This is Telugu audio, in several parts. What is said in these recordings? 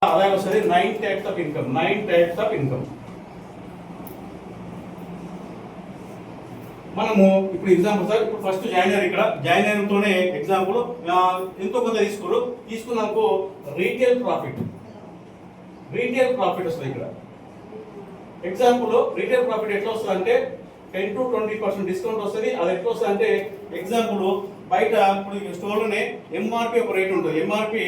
ఆదాయం వస్తుంది 9 types of income. 9 types of income. మనము ఇప్పుడు ఎగ్జాంపుల్ సార్, ఇప్పుడు ఫస్ట్ జాయినర్, ఇక్కడ జాయినర్తోనే ఎగ్జాంపుల్ ఎంతో కొంత తీసుకున్నాకు రీటైల్ ప్రాఫిట్ వస్తుంది. ఇక్కడ ఎగ్జాంపుల్ రీటైల్ ప్రాఫిట్ ఎట్లా వస్తుంది అంటే 10 to 20% డిస్కౌంట్ వస్తుంది. అది ఎట్లా వస్తుంది అంటే ఎగ్జాంపుల్ బయట ఇప్పుడు స్టోర్లోనే ఎంఆర్పి ఒక రేట్ ఉంటుంది. ఎంఆర్పి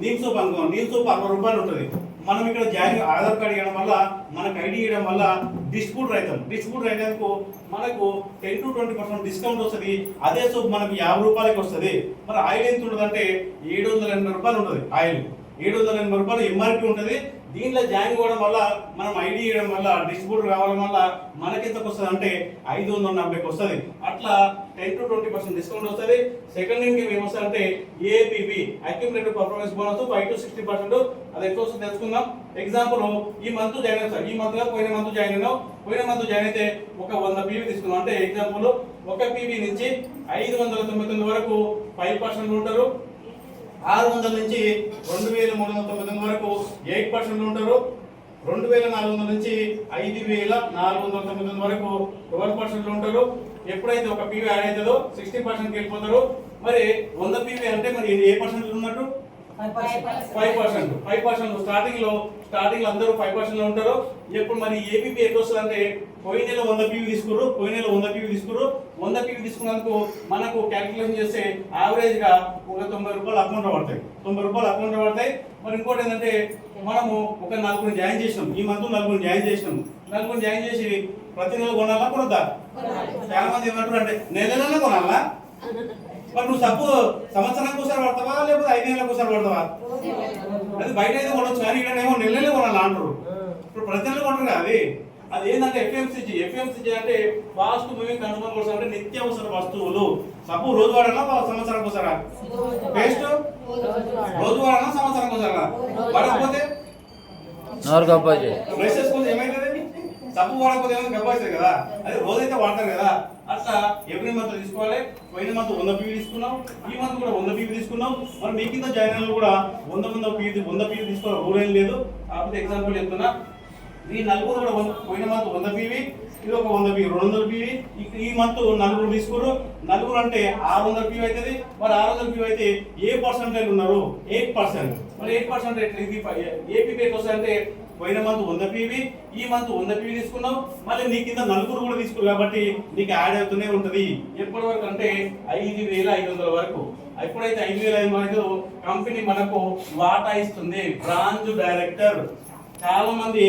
నీమ్ సోప్ 60 రూపాయలు ఉంటుంది. మనం ఇక్కడ జాయిన్ ఆధార్ కార్డు ఇవ్వడం వల్ల, మనకు ఐడి ఇవ్వడం వల్ల డిస్ట్రిబ్యూటర్ అయినందుకు మనకు 10 to 20% డిస్కౌంట్ వస్తుంది. అదే సోప్ మనకు 50 రూపాయలకి వస్తుంది. మరి ఆయిల్ ఎంత ఉంటుంది అంటే 780 రూపాయలు ఉంటుంది. ఆయిల్ 780 రూపాయలు ఎంఆర్పి ఉంటుంది. దీంట్లో జాయిన్ అవ్వడం వల్ల, మనం ఐడి ఇవ్వడం వల్ల, డిస్ట్రిబ్యూటర్ కావడం వల్ల మనకి ఎంతకు వస్తుంది అంటే 540కి వస్తుంది. అట్లా 10 to 20% డిస్కౌంట్ వస్తుంది. సెకండ్ ఇన్కమ్ ఏమొస్తుంది అంటే APB, accumulated performance bonus 5 to 60%. అది ఎట్లా వస్తుంది తెలుసుకుందాం. ఎగ్జాంపుల్ ఈ మంత్ జాయిన్ అవుతారు. ఈ మంత్ పోయిన మంత్ జాయిన్ అయినావు. పోయిన మంత్ జాయిన్ అయితే ఒక 100 పీవీ తీసుకున్నాం. అంటే ఎగ్జాంపుల్ ఒక పీవీ నుంచి 599 వరకు 5% ఉంటారు. 600 నుంచి 2399 వరకు 8% ఉంటారు. 2400 నుంచి 5499 వరకు 12% ఉంటారు. ఎప్పుడైతే ఒక పీవీ యాడ్ అవుతుందో 60%కి వెళ్ళిపోతారు. మరి 100 పీవీ అంటే మరి ఏ పర్సెంట్ ఉన్నట్టు? 5%. స్టార్టింగ్ లో అందరూ 5% లో ఉంటారు. ఎప్పుడు మరి ఏపీపీ ఎట్లా వస్తుంది అంటే పోయిన నెల 100 పీవీ తీసుకున్నారు. 100 పీవీ తీసుకున్నందుకు మనకు క్యాలిక్యులేషన్ చేస్తే యావరేజ్ గా ఒక 90 రూపాయలు అకౌంట్ పడతాయి. మరి ఇంకోటి ఏంటంటే మనము ఒక 4 జాయిన్ చేసినాం. ఈ మంత్ 4 జాయిన్ చేసి ప్రతి నెల కొనాలా కొనద్దా? చాలా మంది ఏమంటారు అంటే నెల కొనాలా? మరి నువ్వు సబ్బు సంవత్సరానికి ఒకసారి పడతావా లేకపోతే 5 నెలలకు ఒకసారి పడతావా? అది బయట అయితే కొనొచ్చు, కానీ ఇక్కడ ఏమో నెలలే కొనాలా అంటారు. ఇప్పుడు ప్రతి నెల కొంటారు. అది ఏంటంటే ఎఫ్ఎంసీజీ అంటే ఫాస్ట్ మూవింగ్ కన్స్యూమర్ గూడ్స్, అంటే నిత్యావసర వస్తువులు. సబ్బు రోజు వాడాలా సంవత్సరానికి ఒకసారా? పేస్ట్ రోజు వాడాలా సంవత్సరానికి ఒకసారా? వాడకపోతే బ్రష్ చేసుకుంటే ఏమైతుంది? సబ్బు వాడకపోతే ఏమైనా గబ్బాయిస్తుంది కదా. అదే రోజైతే వాడతారు కదా. అట్లా ఎవ్రీ మంత్ తీసుకోవాలి. పోయిన మంత్ 100 పీవీ తీసుకున్నాం. ఈ మంత్ కూడా 100 పీవీ తీసుకున్నాం. మరి మీ కింద జాయిన్ కూడా 100 పీవీ తీసుకోవాలి. రూల్ ఏం లేదు. కాకపోతే ఎగ్జాంపుల్ చెప్తున్నా. ఈ నలుగురు కూడా పోయిన మంత్ 100 పీవీ, ఇది ఒక 100 పీవీ, 200 పీవీ. ఈ మంత్ నలుగురు తీసుకోరు. నలుగురు అంటే 600 పీవీ అవుతుంది. మరి 600 పీవీ అయితే ఏ పర్సెంటేజ్ ఉన్నారు? 8%. మరి 8% ఇది ఏపీపీ ఎట్లా వస్తుంది అంటే పోయిన మంత్ 100 పీవీ, ఈ మంత్ 100 పీవీ తీసుకున్నావు. మళ్ళీ నీ కింద నలుగురు కూడా తీసుకురు కాబట్టి నీకు యాడ్ అవుతూనే ఉంటుంది. ఎప్పటి వరకు అంటే 5500 వరకు. ఎప్పుడైతే 5500 కంపెనీ మనకు వాటా ఇస్తుంది. బ్రాంచ్ డైరెక్టర్ చాలా మంది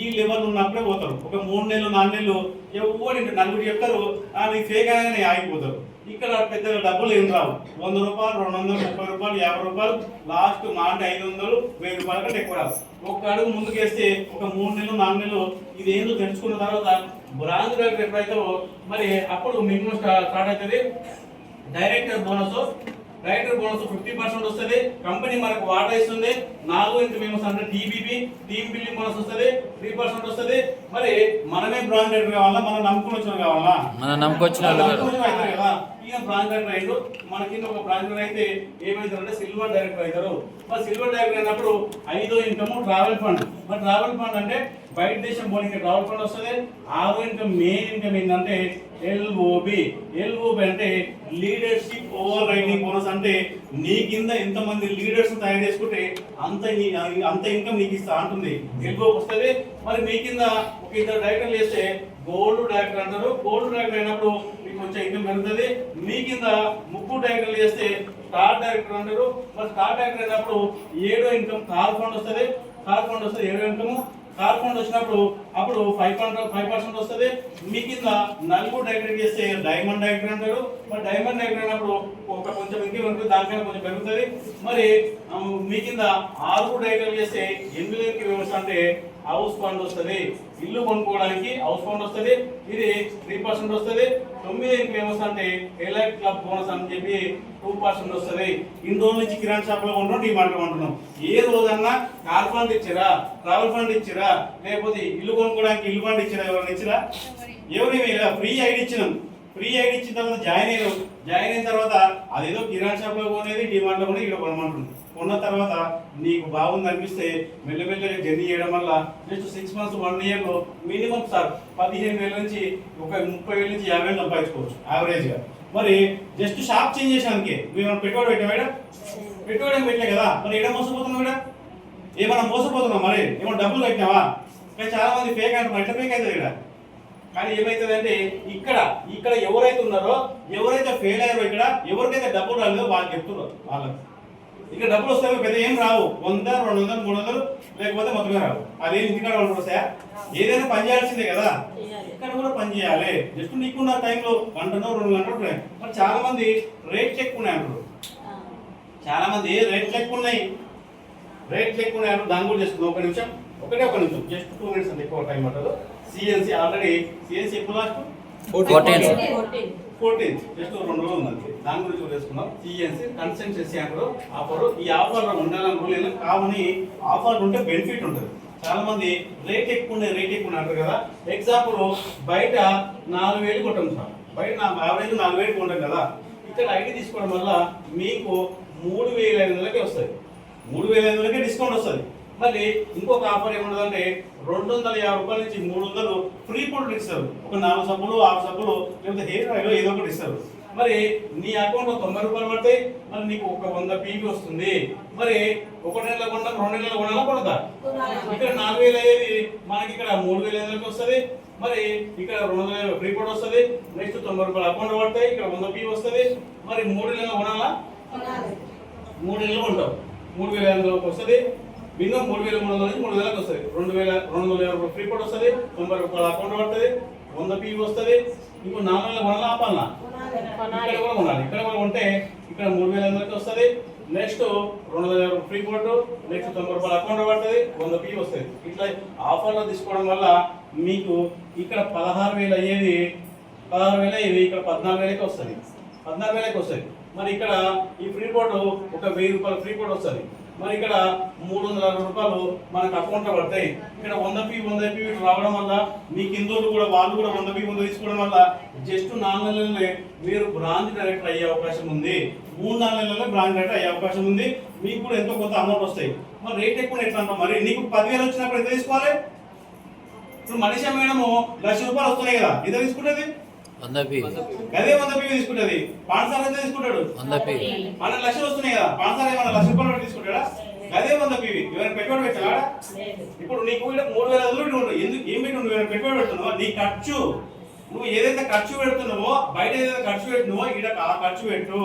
ఈ లెవెల్ ఉన్నప్పుడే పోతారు. ఒక 3 నెలలు 4 నెలలు ఎవరు నలుగురు చెప్తారు, అది ఫేక్ అయినా ఆగిపోతారు. ఇక్కడ పెద్దగా డబ్బులు ఏం రావు. 100 రూపాయలు, 200, 30 రూపాయలు, 50 రూపాయలు, లాస్ట్ మాట 500, 1000 రూపాయల కంటే ఎక్కువ రాదు. ఒక అడుగు ముందుకేస్తే ఒక 3 నెలలు 4 నెలలు ఇది ఏందో తెలుసుకున్న తర్వాత బ్రాంచ్ డైరెక్టర్ ఎప్పుడైతే మరి అప్పుడు మినిమం స్టార్ట్ అవుతుంది. డైరెక్టర్ బోనస్ 50% వస్తుంది. కంపెనీ మనకు వాటా ఇస్తుంది. 4 ఇన్కమ్ ఏమొస్తుంది అంటే టీబీబీ, టీమ్ బిల్డింగ్ బోనస్ వస్తుంది, 3% వస్తుంది. మరి మనమే బ్రాంచ్ డైరెక్టర్ కావాలా, మనం నమ్ముకుని కావాలా? కదా. ఇక బ్రాంచ్ డైరెక్టర్ అయ్యారు. మన కింద ఒక బ్రాంచ్ డైరెక్టర్ అయితే ఏమవుతారంటే సిల్వర్ డైరెక్టర్ అవుతారు. మరి సిల్వర్ డైరెక్టర్ అయినప్పుడు 5వ ఇన్కమ్ ట్రావెల్ ఫండ్. మరి ట్రావెల్ ఫండ్ అంటే బయట దేశం పోనీకి ట్రావెల్ ఫండ్ వస్తుంది. 6వ ఇన్కమ్ మెయిన్ ఇన్కమ్ ఏంటంటే ఎల్ఓబి అంటే లీడర్షిప్ ఓవర్ రైడింగ్ బోనస్. అంటే నీ కింద ఎంతమంది లీడర్స్ తయారు చేసుకుంటే అంత ఇన్కమ్ నీకు ఇస్తా అంటుంది. ఎల్ఓబి వస్తుంది. మరి మీ కింద ఒక 2 డైరెక్టర్లు చేస్తే గోల్డ్ డైరెక్టర్ అంటారు. గోల్డ్ డైరెక్టర్ అయినప్పుడు మీకు కొంచెం ఇన్కమ్ పెరుగుతుంది. మీ కింద 3 డైరెక్టర్లు చేస్తే స్టార్ డైరెక్టర్ అంటారు. మరి స్టార్ డైరెక్టర్ అయినప్పుడు 7వ ఇన్కమ్ కార్ ఫండ్ వస్తుంది. 7వ ఇన్కమ్ కార్ ఫండ్ వచ్చినప్పుడు అప్పుడు 5% వస్తుంది. మీ కింద 4 డైరెక్టర్ చేస్తే డైమండ్ డైరెక్టర్ అంటారు. మరి డైమండ్ డైరెక్టర్ అయినప్పుడు ఒక కొంచెం ఇంకేం ఉంటుంది, దానికన్నా కొంచెం పెరుగుతుంది. మరి మీ కింద 6 డైరెక్టర్ చేస్తే 8 వ్యవస్థ అంటే హౌస్ ఫండ్ వస్తుంది. ఇల్లు కొనుక్కోవడానికి హౌస్ ఫండ్ వస్తుంది. ఇది 3% వస్తుంది. 9 ఫేమస్ అంటే ఎలైట్ క్లబ్ బోనస్ అని చెప్పి 2% వస్తుంది. ఇన్ని రోజుల నుంచి కిరాణా షాప్లో కొంటున్నాం, డిమార్ట్ కొంటున్నాం. ఏ రోజన్నా కార్ ఫండ్ ఇచ్చిరా, ట్రావెల్ ఫండ్ ఇచ్చిరా, లేకపోతే ఇల్లు కొనుక్కోవడానికి ఇల్లు ఫండ్ ఇచ్చిరా? ఎవరైనా ఇచ్చిరా? ఎవరేమి ఫ్రీ ఐడి ఇచ్చినాం. ఫ్రీ ఐడి ఇచ్చిన తర్వాత జాయిన్ అయిన తర్వాత అదేదో కిరాణా షాప్లో కొనేది, డిమార్ట్లో కొనేది ఇక్కడ కొనమంటుంది. కొన్న తర్వాత నీకు బాగుంది అనిపిస్తే మెల్లమెల్లగా జర్నీ చేయడం వల్ల జస్ట్ 6 months 1 yearలో మినిమం సార్ 15,000 నుంచి ఒక 30,000 నుంచి 50,000 సంపాదించుకోవచ్చు యావరేజ్గా. మరి జస్ట్ షాప్ చేంజ్ చేసానికి మేము పెట్టుబడి పెట్టాం మేడం, పెట్టుబడి ఏం పెట్టలే కదా, మరి ఏడా మోసపోతున్నాం మేడం, ఏమన్నా మోసపోతున్నాం, మరి ఏమన్నా డబ్బులు కట్టినావా? కానీ చాలా మంది ఫేక్ అంటున్నారు, ఎట్లా ఫేక్ అవుతుంది ఇక్కడ. కానీ ఏమైతుంది అంటే ఇక్కడ ఎవరైతే ఉన్నారో, ఎవరైతే ఫెయిల్ అయ్యారో, ఇక్కడ ఎవరికైతే డబ్బులు రాలేదో వాళ్ళు చెప్తున్నారు వాళ్ళకి ఇక్కడ డబ్బులు వస్తాయో పెద్ద ఏం రావు, 100, 200, 300 లేకపోతే మొత్తమే రావు. అదేం ఇంటికాడ వాళ్ళు వస్తాయా? ఏదైనా పని చేయాల్సిందే కదా, ఇక్కడ కూడా పని చేయాలి. జస్ట్ నీకున్న టైంలో 1 గంట 2 గంటలు ఉన్నాయి. మరి చాలా మంది రేట్లు ఎక్కువ ఉన్నాయి అంటారు, చాలా మంది రేట్లు ఎక్కువ ఉన్నాయి అంటారు. దాని కూడా చేసుకుందాం. ఒక నిమిషం జస్ట్ 2 minutes అంతే, ఎక్కువ టైం పట్టదు. సిఎన్సి ఆల్రెడీ సిఎన్సి ఎప్పుడు లాస్ట్ 14 జస్ట్ 2 రోజులు ఉందండి. దాని గురించి తెలుసుకున్నాం. సిఎన్సి కన్సల్టెన్సీ అంటారు ఆఫర్. ఈ ఆఫర్ ఉండాలని రూల్ ఏం కావని, ఆఫర్ ఉంటే బెనిఫిట్ ఉంటుంది. చాలా మంది రేట్ ఎక్కువ అంటారు కదా. ఎగ్జాంపుల్ బయట 4,000 కొంటాం సార్, బయట యావరేజ్ 4,000 కొంటాం కదా. ఇక్కడ ఐటీ తీసుకోవడం వల్ల మీకు 3,500కే వస్తుంది, 3,500కే డిస్కౌంట్ వస్తుంది. మళ్ళీ ఇంకొక ఆఫర్ ఏముంటుందంటే 250 రూపాయల నుంచి 300 ఫ్రీ ప్రొడక్ట్ ఇస్తారు. ఒక 4 సబ్బులు 6 సబ్బులు లేకపోతే హెయిర్ ఆయిల్ ఏదో ఒకటి ఇస్తారు. మరి నీ అకౌంట్లో 90 రూపాయలు పడతాయి, మరి నీకు ఒక 100 పీవీ వస్తుంది. మరి 1 నెల కొన్నా 2 నెలలు కొనాలా కొడతా? ఇక్కడ 4,000 అయ్యేది మనకి ఇక్కడ 3,500కి వస్తుంది. మరి ఇక్కడ 200 ఫ్రీ ప్రొడక్ట్ వస్తుంది. నెక్స్ట్ 90 రూపాయలు అకౌంట్ పడతాయి, ఇక్కడ 100 పీవీ వస్తుంది. మరి 3 నెలలు కొనాలా? 3 నెలలు కొంటావు, 3,500కి వస్తుంది. మినిమం 3,300 నుంచి 3,000కి వస్తుంది. 2,200 ఫ్రీ కోడ్ వస్తుంది, 90 రూపాయల అకౌంట్ పడుతుంది, 100 పీవీ వస్తుంది. ఇంకో 4 నెలలు కొనాలా ఆపాలనా? ఇక్కడ కూడా కొనాలి. ఇక్కడ కూడా కొంటే ఇక్కడ 3,500కి వస్తుంది. నెక్స్ట్ 200 ఫ్రీ కోడ్, నెక్స్ట్ 90 రూపాయల అకౌంట్ పడుతుంది, 100 పీవీ వస్తుంది. ఇట్లా ఆఫర్లో తీసుకోవడం వల్ల మీకు ఇక్కడ 16,000 అయ్యేది ఇక్కడ 14,000కి వస్తుంది, 14,000కి వస్తుంది. మరి ఇక్కడ ఈ ఫ్రీ కోడ్ ఒక 1,000 రూపాయల ఫ్రీ కోడ్ వస్తుంది. మరి ఇక్కడ 360 రూపాయలు మనకు అకౌంట్లో పడతాయి. ఇక్కడ 100 పీ రావడం వల్ల మీ కిందోళ్ళు కూడా వాళ్ళు కూడా 100 పీ తీసుకోవడం వల్ల జస్ట్ 4 నెలలనే మీరు బ్రాంచ్ డైరెక్టర్ అయ్యే అవకాశం ఉంది. 3-4 నెలల్లో బ్రాంచ్ డైరెక్టర్ అయ్యే అవకాశం ఉంది. మీకు కూడా ఎంతో కొంత అమౌంట్ వస్తాయి. మరి రేట్ ఎక్కువ ఎట్లా అంటాం? మరి నీకు 10,000 వచ్చినప్పుడు ఎంత తీసుకోవాలి? ఇప్పుడు మనిషి మేడము 1,00,000 రూపాయలు వస్తున్నాయి కదా, ఎంత తీసుకుంటుంది? 100 పీ అదే 100 పీ తీసుకుంటది. పాన్సార్ ఎంత తీసుకుంటాడు? 100 పీ. 12,00,000 వస్తున్నాయి కదా, పాన్సార్ ఏమన్నా 1,00,000 రూపాయలు తీసుకుంటాడా? అదే 100 పీ. ఎవరైనా పెట్టుబడి పెట్టాలా? ఇప్పుడు నీకు 3,000 ఉంటుంది. ఎందుకు ఏం పెట్టి నువ్వు పెట్టుబడి పెడుతున్నావు? నీ ఖర్చు, నువ్వు ఏదైతే ఖర్చు పెడుతున్నావో, బయట ఏదైతే ఖర్చు పెట్టినావో ఇక్కడ ఆ ఖర్చు పెట్టు.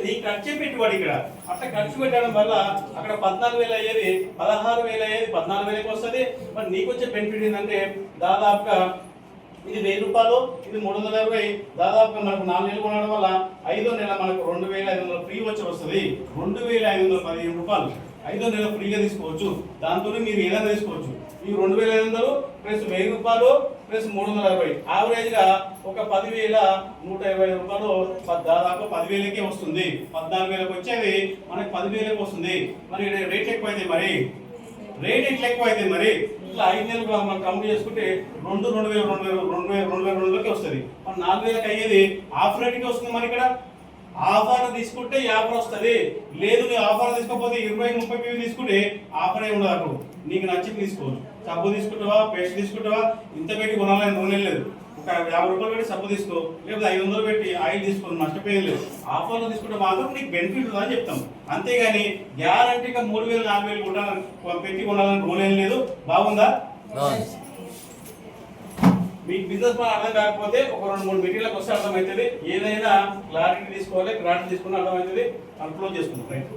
నీ ఖర్చే పెట్టుబడి ఇక్కడ. అట్లా ఖర్చు పెట్టడం వల్ల అక్కడ 14,000 అయ్యేది 16,000 అయ్యేది 14,000కి వస్తుంది. మరి నీకు వచ్చే బెనిఫిట్ ఏంటంటే దాదాపుగా ఇది 1,000 రూపాయలు, ఇది 320. దాదాపుగా మనకు 4 నెలలు కొనడం వల్ల 5వ నెల మనకు 2,500 ఫ్రీ వచ్చి వస్తుంది. 2,515 రూపాయలు 5వ నెల ఫ్రీగా తీసుకోవచ్చు. దాంతో మీరు ఏదైనా తీసుకోవచ్చు. ఈ 2,500 ప్లస్ 1,000 రూపాయలు ప్లస్ 360 యావరేజ్గా ఒక 10,125 రూపాయలు దాదాపు 10,000కే వస్తుంది. 14,000కి వచ్చేది మనకి 10,000కి వస్తుంది. మరి రేట్ ఎక్కువైతే మరి రేట్ ఎట్లా ఎక్కువైతే మరి ఇట్లా 5 నెలలు మనం కంప్లీట్ చేసుకుంటే 2,200కి వస్తుంది. మన 4,000కి అయ్యేది ఆఫ్ రేట్కి వస్తుంది. మరి ఇక్కడ ఆఫర్ తీసుకుంటే ఈ ఆఫర్ వస్తుంది. లేదు నీ ఆఫర్ తీసుకోకపోతే 20-30 పీవీ తీసుకుంటే ఆఫర్ ఏ ఉండదు. అప్పుడు నీకు నచ్చి తీసుకోవచ్చు. సబ్బు తీసుకుంటావా, పేస్ట్ తీసుకుంటావా, ఇంత పెట్టి కొనాలని రూల్ లేదు. ఒక 50 రూపాయలు పెట్టి సబ్బు తీసుకో, లేకపోతే 500 పెట్టి ఆయిల్ తీసుకో, నష్టపోయేది లేదు. ఆఫర్లో తీసుకుంటే మాత్రం నీకు బెనిఫిట్ ఉందని చెప్తాం. అంతేగాని గ్యారంటీగా 3,000-4,000 కొనాలని పెట్టి కొనాలని రూల్ ఏం లేదు. బాగుందా? మీకు బిజినెస్ ప్లాన్ అర్థం కాకపోతే ఒక 2-3 మీటింగ్లకు వస్తే అర్థమవుతుంది. ఏదైనా క్లారిటీ తీసుకోవాలి, క్లారిటీ తీసుకుని అర్థమవుతుంది. క్లోజ్ చేసుకుంటాం. రైట్.